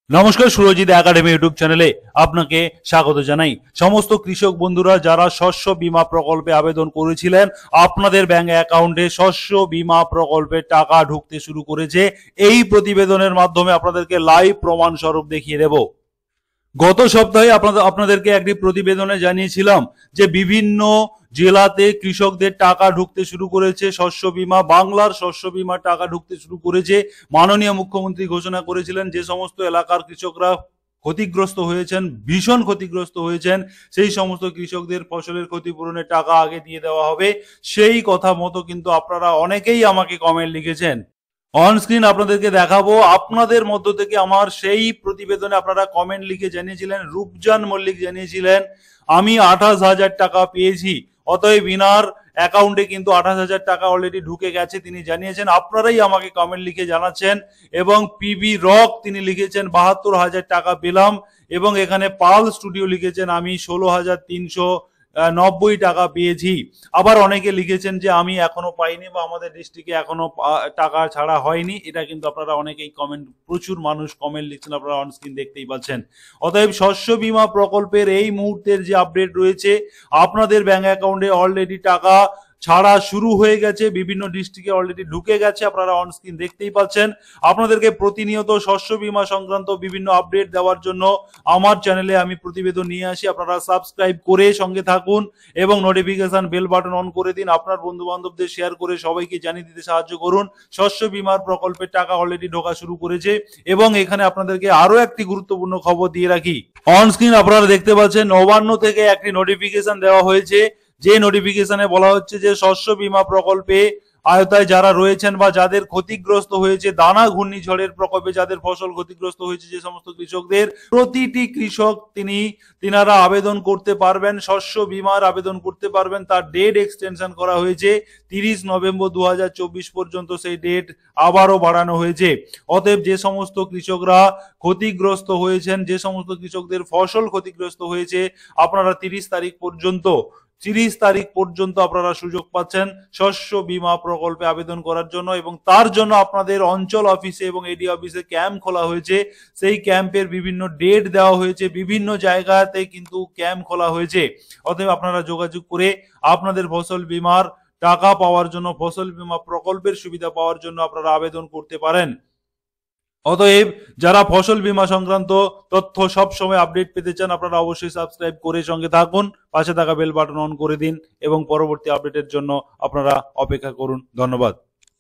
নমস্কার, Surajit academy YouTube চ্যানেলে আপনাকে স্বাগত জানাই। সমস্ত কৃষক বন্ধুরা যারা শস্য বীমা প্রকল্পে আবেদন করেছিলেন, আপনাদের ব্যাংক অ্যাকাউন্টে শস্য বীমা প্রকল্পের টাকা ঢুকতে শুরু করেছে। এই প্রতিবেদনের মাধ্যমে আপনাদেরকে লাইভ প্রমাণ স্বরূপ দেখিয়ে দেব। গত সপ্তাহে আপনাদেরকে একটি প্রতিবেদনে জানিয়েছিলাম যে বিভিন্ন জেলাতে কৃষকদের টাকা ঢুকতে শুরু করেছে, শস্য বীমা, বাংলার শস্য বীমা টাকা ঢুকতে শুরু করেছে। মাননীয় মুখ্যমন্ত্রী ঘোষণা করেছিলেন যে সমস্ত এলাকার কৃষকরা ক্ষতিগ্রস্ত হয়েছেন, ভীষণ ক্ষতিগ্রস্ত হয়েছেন, সেই সমস্ত কৃষকদের ফসলের ক্ষতিপূরণের টাকা আগে দিয়ে দেওয়া হবে। সেই কথা মতো কিন্তু আপনারা অনেকেই আমাকে কমেন্ট লিখেছেন। অন স্ক্রিন আপনাদেরকে দেখাবো। আপনাদের মধ্য থেকে আমার সেই প্রতিবেদনে আপনারা কমেন্ট লিখে জানিয়েছিলেন। রূপজান মল্লিক জানিয়েছিলেন আমি 28,000 টাকা পেয়েছি, অতএব ইনার অ্যাকাউন্টে কিন্তু 28,000 টাকা অলরেডি ঢুকে গেছে তিনি জানিয়েছেন। আপনারাই আমাকে কমেন্ট লিখে জানাচ্ছেন। এবং পিবি রক তিনি লিখেছেন 72,000 টাকা পেলাম। এবং এখানে পাল স্টুডিও লিখেছেন আমি 16,390 টাকা পেয়েছি। আবার অনেকে লিখেছেন যে আমি এখনো পাইনি বা আমাদের ডিস্ট্রিক্টে এখনো টাকা ছাড়া হয়নি। এটা কিন্তু আপনারা অনেকেই কমেন্ট, প্রচুর মানুষ কমেন্ট লিখছেন, আপনারা অন স্ক্রিন দেখতেই পাচ্ছেন। অতএব শস্য বীমা প্রকল্পের এই মুহূর্তের যে আপডেট রয়েছে, আপনাদের ব্যাংক অ্যাকাউন্টে অলরেডি টাকা ছাড়া শুরু হয়ে গেছে, বিভিন্ন ডিস্ট্রিক্টে অলরেডি ঢুকে গেছে, আপনারা অন স্ক্রিন দেখতেই পাচ্ছেন। আপনাদেরকে প্রতিনিয়ত শস্য বীমা সংক্রান্ত বিভিন্ন আপডেট দেওয়ার জন্য আমার চ্যানেলে আমি প্রতিবেদন নিয়ে আসি। আপনারা সাবস্ক্রাইব করে সঙ্গে থাকুন এবং নোটিফিকেশন বেল বাটন অন করে দিন। আপনার বন্ধু বান্ধবদের শেয়ার করে সবাইকে জানিয়ে দিতে সাহায্য করুন। শস্য বীমার প্রকল্পের টাকা অলরেডি ঢোকা শুরু করেছে। এবং এখানে আপনাদেরকে আরো একটি গুরুত্বপূর্ণ খবর দিয়ে রাখি। অন স্ক্রিন আপনারা দেখতে পাচ্ছেন নবান্ন থেকে একটি নোটিফিকেশন দেওয়া হয়েছে, যে নোটিফিকেশনে বলা হচ্ছে যে শস্য বীমা প্রকল্পে আওতায় যারা রয়েছেন বা যাদের ক্ষতিগ্রস্ত হয়েছে দানা ঘূর্ণিঝড়ের প্রকোপে, যাদের ফসল ক্ষতিগ্রস্ত হয়েছে, যে সমস্ত কৃষকদের, প্রতিটি কৃষক তিনারা আবেদন করতে পারবেন, শস্য বীমার আবেদন করতে পারবেন। তার ডেট এক্সটেনশন করা হয়েছে 30 নভেম্বর 2024 পর্যন্ত, সেই ডেট আবারও বাড়ানো হয়েছে। অতএব যে সমস্ত কৃষকরা ক্ষতিগ্রস্ত হয়েছেন, যে সমস্ত কৃষকদের ফসল ক্ষতিগ্রস্ত হয়েছে, আপনারা 30 তারিখ পর্যন্ত আপনারা সুযোগ পাচ্ছেন শস্য বীমা প্রকল্পে আবেদন করার জন্য। এবং তার জন্য আপনাদের অঞ্চল অফিসে এবং এডি অফিসে ক্যাম্প খোলা হয়েছে। সেই ক্যাম্পের বিভিন্ন ডেট দেওয়া হয়েছে, বিভিন্ন জায়গাতে কিন্তু ক্যাম্প খোলা হয়েছে। অতএব আপনারা যোগাযোগ করে আপনাদের ফসল বীমার টাকা পাওয়ার জন্য, ফসল বীমা প্রকল্পের সুবিধা পাওয়ার জন্য আপনারা আবেদন করতে পারেন। অতএব যারা ফসল বীমা সংক্রান্ত তথ্য সব সময় আপডেট পেতে চান, আপনারা অবশ্যই সাবস্ক্রাইব করে সঙ্গে থাকুন, পাশে থাকা বেল বাটন অন করে দিন এবং পরবর্তী আপডেটের জন্য আপনারা অপেক্ষা করুন। ধন্যবাদ।